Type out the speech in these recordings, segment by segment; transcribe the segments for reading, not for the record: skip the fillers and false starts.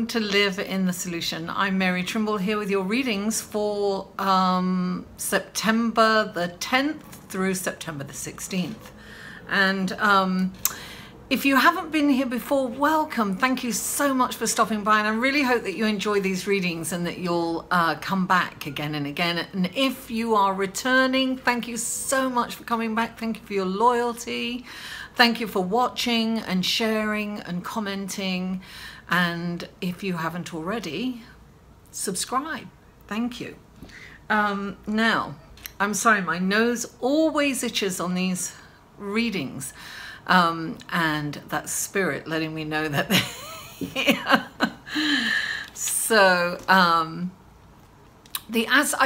welcome to Live in the Solution. I'm Mary Trimble here with your readings for September the 10th through September the 16th. And if you haven't been here before, welcome. Thank you so much for stopping by, and I really hope that you enjoy these readings and that you'll come back again and again. And if you are returning, thank you so much for coming back. Thank you for your loyalty. Thank you for watching and sharing and commenting. And if you haven't already, subscribe. Thank you. Now, I'm sorry, my nose always itches on these readings. And that's spirit letting me know that they're here. So, I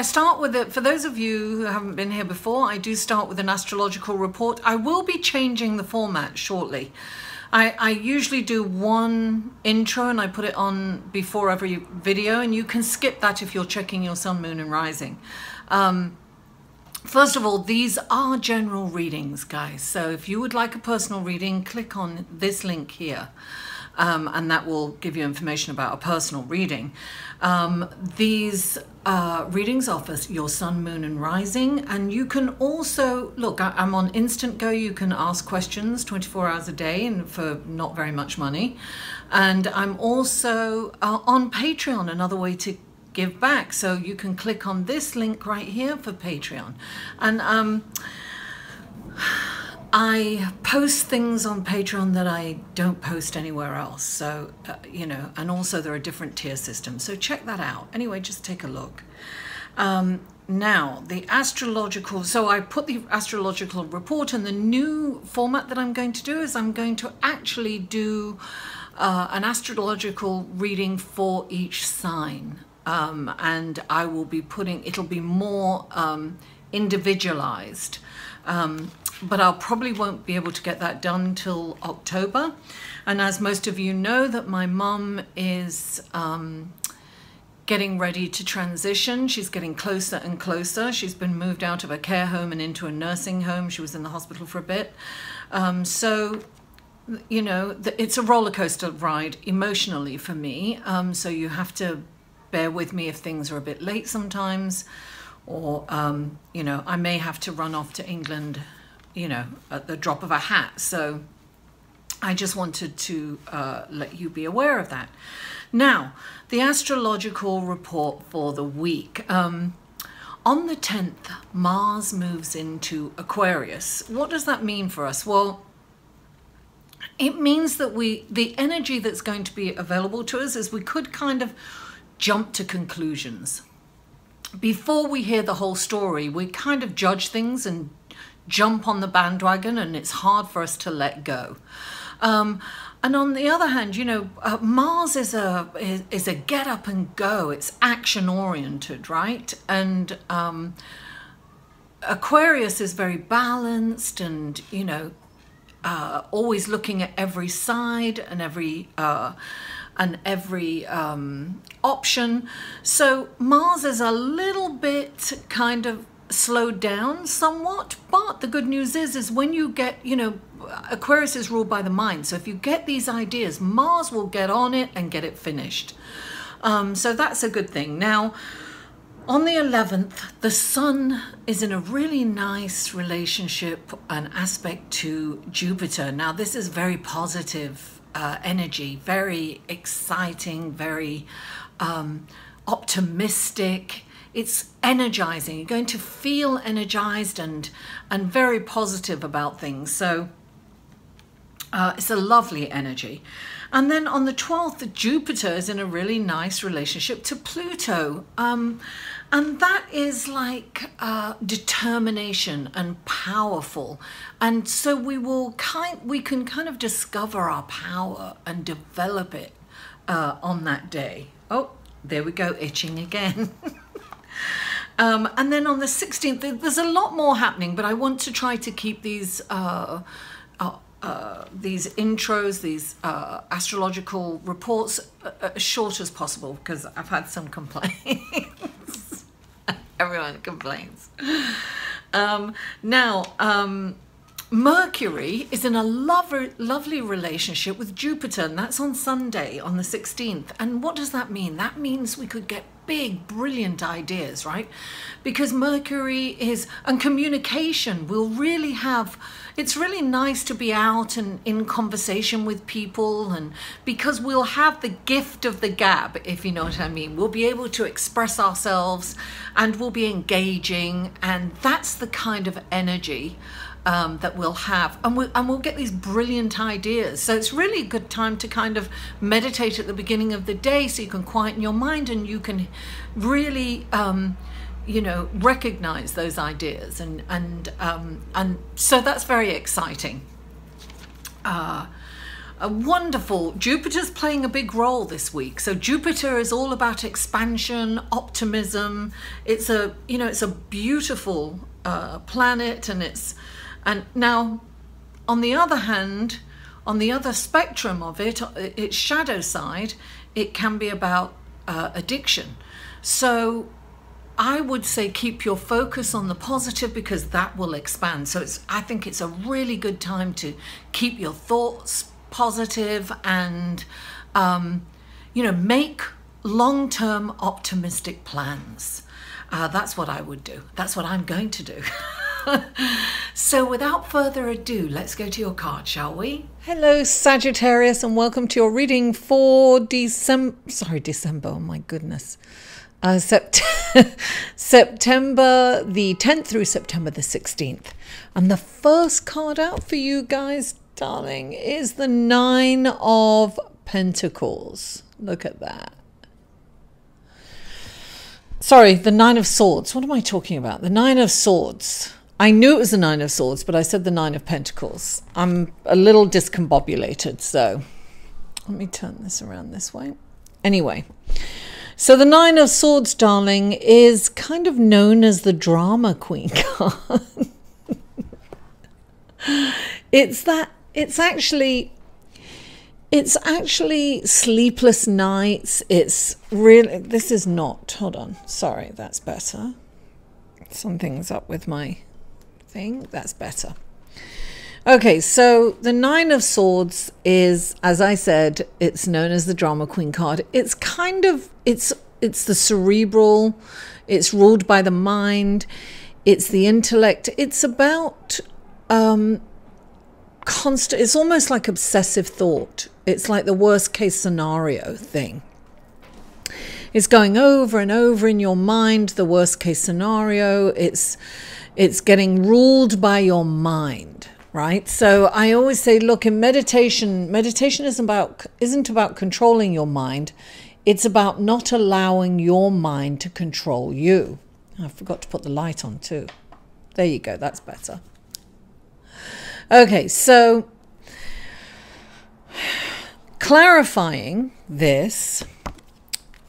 start with it. For those of you who haven't been here before, I do start with an astrological report. I will be changing the format shortly. I usually do one intro and I put it on before every video, and you can skip that if you're checking your sun, moon and rising. First of all, these are general readings, guys. So if you would like a personal reading, click on this link here. And that will give you information about a personal reading. These readings offer your sun, moon and rising, and you can also, look, I'm on Instant Go. You can ask questions 24 hours a day and for not very much money. And I'm also on Patreon, another way to give back. So you can click on this link right here for Patreon. And I post things on Patreon that I don't post anywhere else. So, you know, and also there are different tier systems. So check that out. Anyway, just take a look. Now, the astrological, so I put the astrological report, and the new format that I'm going to do is I'm going to actually do an astrological reading for each sign. And I will be putting, it'll be more individualized. But I probably won't be able to get that done till October. And as most of you know, that my mum is getting ready to transition. She's getting closer and closer. She's been moved out of a care home and into a nursing home. She was in the hospital for a bit. So, you know, it's a roller coaster ride emotionally for me. So you have to bear with me if things are a bit late sometimes, or, you know, I may have to run off to England, you know, at the drop of a hat. So I just wanted to let you be aware of that. Now, the astrological report for the week. On the 10th, Mars moves into Aquarius. What does that mean for us? Well, it means that the energy that's going to be available to us is we could kind of jump to conclusions. Before we hear the whole story, we kind of judge things and jump on the bandwagon, and it's hard for us to let go. And on the other hand, you know, Mars is a get up and go. It's action oriented, right? And Aquarius is very balanced and, you know, always looking at every side and every option. So Mars is a little bit kind of slowed down somewhat, but the good news is when you get, you know, Aquarius is ruled by the mind. So if you get these ideas, Mars will get on it and get it finished. So that's a good thing. Now, on the 11th, the Sun is in a really nice relationship and aspect to Jupiter. Now, this is very positive energy, very exciting, very optimistic. It's energizing. You're going to feel energized and very positive about things. So it's a lovely energy. And then on the 12th, Jupiter is in a really nice relationship to Pluto. And that is like determination and powerful. And so we can kind of discover our power and develop it on that day. Oh, there we go, itching again. And then on the 16th, there's a lot more happening, but I want to try to keep these intros, these astrological reports as short as possible, because I've had some complaints. Everyone complains. Now, Mercury is in a lovely relationship with Jupiter, and that's on Sunday, on the 16th. And what does that mean? That means we could get big, brilliant ideas, right? Because Mercury is, and communication, we'll really have, it's really nice to be out and in conversation with people, and because we'll have the gift of the gab, if you know what I mean. We'll be able to express ourselves and we'll be engaging, and that's the kind of energy that we'll have, and we'll get these brilliant ideas. So it's really a good time to kind of meditate at the beginning of the day, so you can quieten your mind and you can really you know, recognize those ideas, and so that's very exciting. A wonderful, Jupiter's playing a big role this week. So Jupiter is all about expansion, optimism. It's a, you know, it's a beautiful planet, and now, on the other hand, on the other spectrum of it, its shadow side, it can be about addiction. So I would say keep your focus on the positive, because that will expand. So I think it's a really good time to keep your thoughts positive and, you know, make long-term optimistic plans. That's what I would do. That's what I'm going to do. So without further ado, let's go to your card, shall we? Hello, Sagittarius, and welcome to your reading for December, oh my goodness. September the 10th through September the 16th. And the first card out for you guys, darling, is the 9 of Pentacles. Look at that. Sorry, the 9 of Swords. What am I talking about? The 9 of Swords. I knew it was the 9 of Swords, but I said the 9 of Pentacles. I'm a little discombobulated, so let me turn this around this way. Anyway, so the 9 of Swords, darling, is kind of known as the drama queen card. It's actually sleepless nights. It's really, this is not, hold on, sorry, that's better. Something's up with my thing. That's better. Okay, so the 9 of Swords is, as I said, it's known as the drama queen card. It's kind of, it's the cerebral, it's ruled by the mind, it's the intellect. It's about constant, it's almost like obsessive thought. It's like the worst case scenario thing. It's going over and over in your mind, the worst case scenario. It's getting ruled by your mind, right? So I always say, look, in meditation isn't about controlling your mind. It's about not allowing your mind to control you. I forgot to put the light on too. There you go, that's better. Okay, so clarifying this,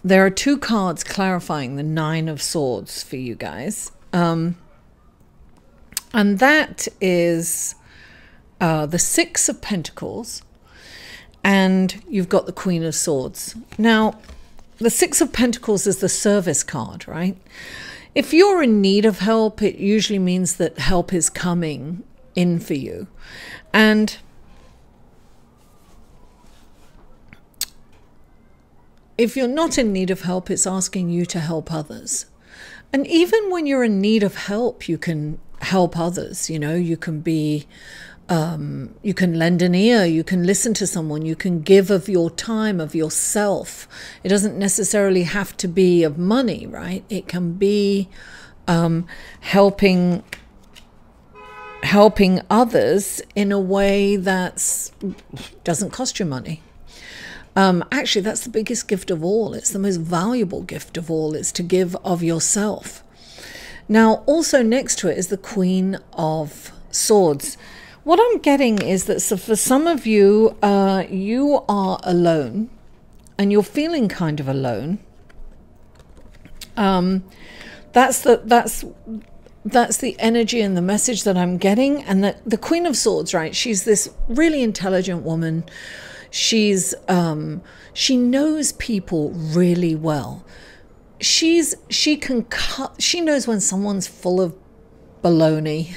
there are 2 cards clarifying the 9 of Swords for you guys. And that is the 6 of Pentacles, and you've got the Queen of Swords. Now, the 6 of Pentacles is the service card, right? If you're in need of help, it usually means that help is coming in for you. And if you're not in need of help, it's asking you to help others. And even when you're in need of help, you can help others. You know, you can be, you can lend an ear, you can listen to someone, you can give of your time, of yourself. It doesn't necessarily have to be of money, right? It can be helping others in a way that doesn't cost you money. Actually, that's the biggest gift of all. It's the most valuable gift of all. It's to give of yourself. Now, also next to it is the Queen of Swords. What I'm getting is that for some of you, you are alone and you're feeling kind of alone. That's the energy and the message that I'm getting. And that the Queen of Swords, right? She's this really intelligent woman. She knows people really well. She knows when someone's full of baloney,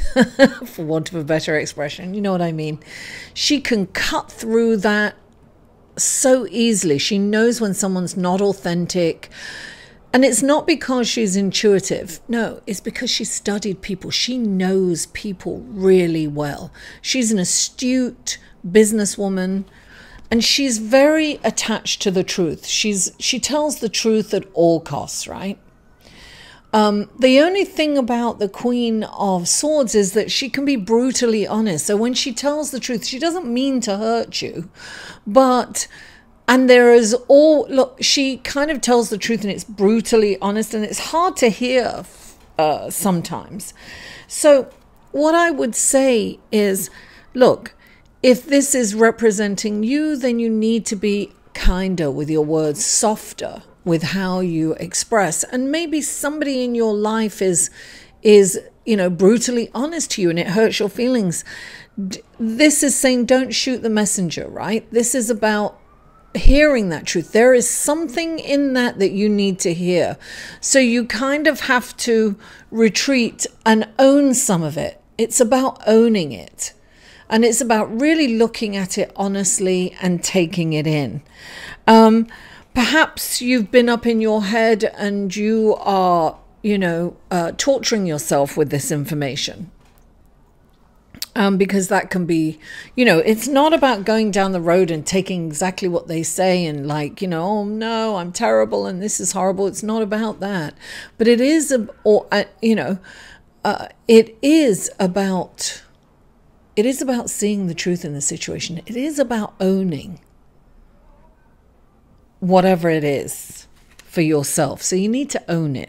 for want of a better expression. You know what I mean? She can cut through that so easily. She knows when someone's not authentic. And it's not because she's intuitive. No, it's because she studied people. She knows people really well. She's an astute businesswoman, and she's very attached to the truth. She tells the truth at all costs, right? The only thing about the Queen of Swords is that she can be brutally honest. So when she tells the truth, she doesn't mean to hurt you, but... And there is all, look, she kind of tells the truth and it's brutally honest, and it's hard to hear sometimes. So what I would say is, look, if this is representing you, then you need to be kinder with your words, softer with how you express. And maybe somebody in your life is, you know, brutally honest to you and it hurts your feelings. This is saying don't shoot the messenger, right? This is about hearing that truth. There is something in that you need to hear. So you kind of have to retreat and own some of it. It's about owning it. And it's about really looking at it honestly and taking it in. Perhaps you've been up in your head and you are, you know, torturing yourself with this information. Because that can be, you know, it's not about going down the road and taking exactly what they say and like, you know, oh no, I'm terrible and this is horrible. It's not about that. But it is, you know, it is about seeing the truth in the situation. It is about owning whatever it is for yourself. So you need to own it.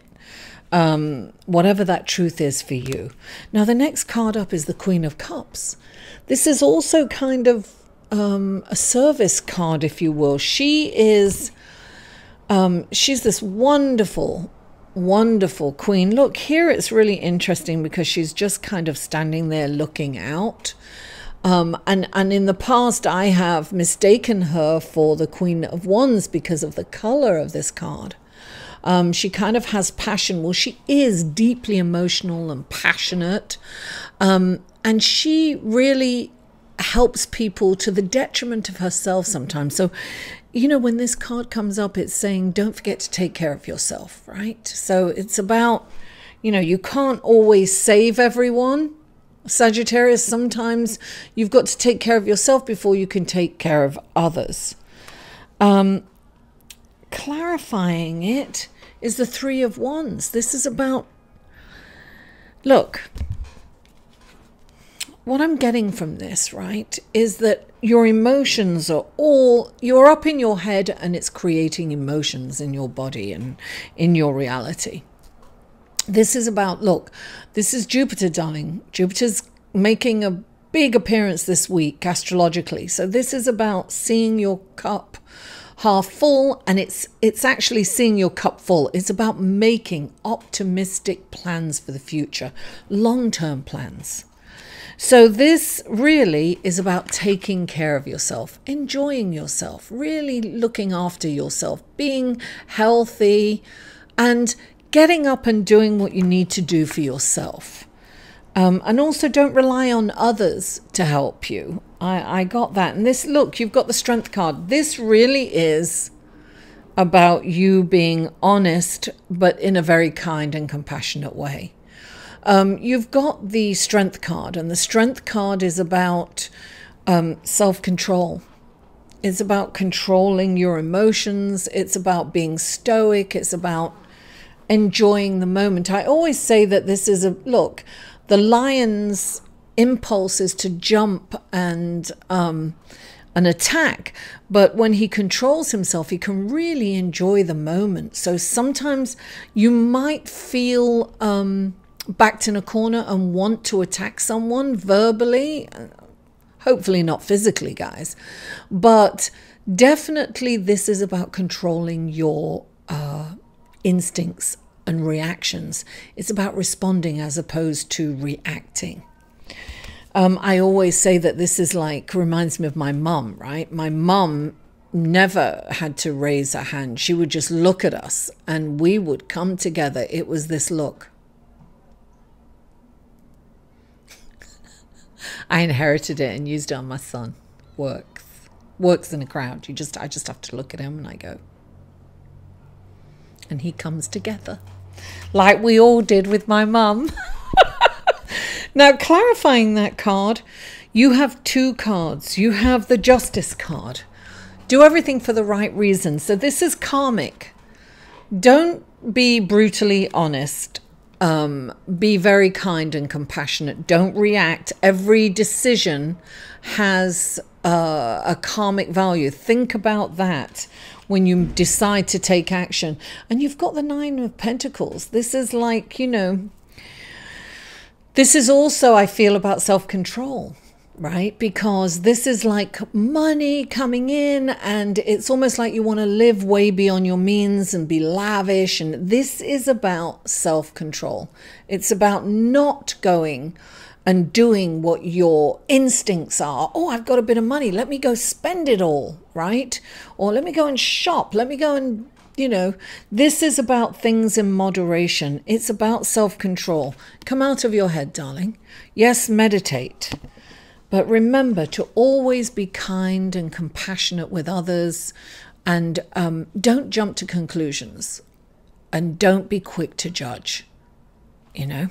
Whatever that truth is for you. Now, the next card up is the Queen of Cups. This is also kind of a service card, if you will. She is, she's this wonderful, wonderful queen. Look, here it's really interesting because she's just kind of standing there looking out. And in the past, I have mistaken her for the Queen of Wands because of the color of this card. She kind of has passion. Well, she is deeply emotional and passionate. And she really helps people to the detriment of herself sometimes. So, you know, when this card comes up, it's saying, don't forget to take care of yourself, right? So it's about, you know, you can't always save everyone. Sagittarius, sometimes you've got to take care of yourself before you can take care of others. Clarifying it is the Three of Wands. This is about, look, what I'm getting from this, right, is that your emotions are all, you're up in your head and it's creating emotions in your body and in your reality. This is about, look, this is Jupiter, darling. Jupiter's making a big appearance this week astrologically. So this is about seeing your cup half full, and it's actually seeing your cup full. It's about making optimistic plans for the future, long-term plans. So this really is about taking care of yourself, enjoying yourself, really looking after yourself, being healthy, and getting up and doing what you need to do for yourself. And also don't rely on others to help you. I got that. And this, look, you've got the Strength card. This really is about you being honest, but in a very kind and compassionate way. You've got the Strength card, and the Strength card is about self-control. It's about controlling your emotions. It's about being stoic. It's about enjoying the moment. I always say that this is a, look, the lion's impulse is to jump and attack, but when he controls himself, he can really enjoy the moment. So sometimes you might feel backed in a corner and want to attack someone verbally, hopefully not physically, guys, but definitely this is about controlling your instincts and reactions. It's about responding as opposed to reacting. I always say that this is like, reminds me of my mum, right? My mum never had to raise her hand. She would just look at us and we would come together. It was this look. I inherited it and used it on my son. Works in a crowd. I just have to look at him and I go, and he comes together like we all did with my mum. Now, clarifying that card, you have two cards. You have the Justice card. Do everything for the right reason. So this is karmic. Don't be brutally honest. Be very kind and compassionate. Don't react. Every decision has a karmic value. Think about that when you decide to take action. And you've got the Nine of Pentacles. This is like, you know, this is also, I feel, about self-control, right? Because this is like money coming in, and it's almost like you want to live way beyond your means and be lavish. And this is about self-control. It's about not going and doing what your instincts are. Oh, I've got a bit of money. Let me go spend it all, right? Or let me go and shop. Let me go and, you know, this is about things in moderation. It's about self-control. Come out of your head, darling. Yes, meditate. But remember to always be kind and compassionate with others, and don't jump to conclusions, and don't be quick to judge, you know.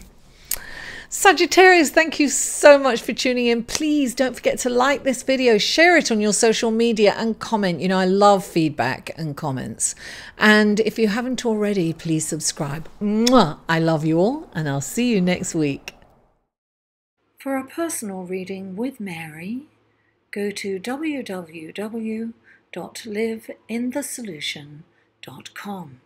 Sagittarius, thank you so much for tuning in. Please don't forget to like this video, share it on your social media, and comment. You know, I love feedback and comments. And if you haven't already, please subscribe. Mwah! I love you all, and I'll see you next week. For a personal reading with Mary, go to www.liveinthesolution.com.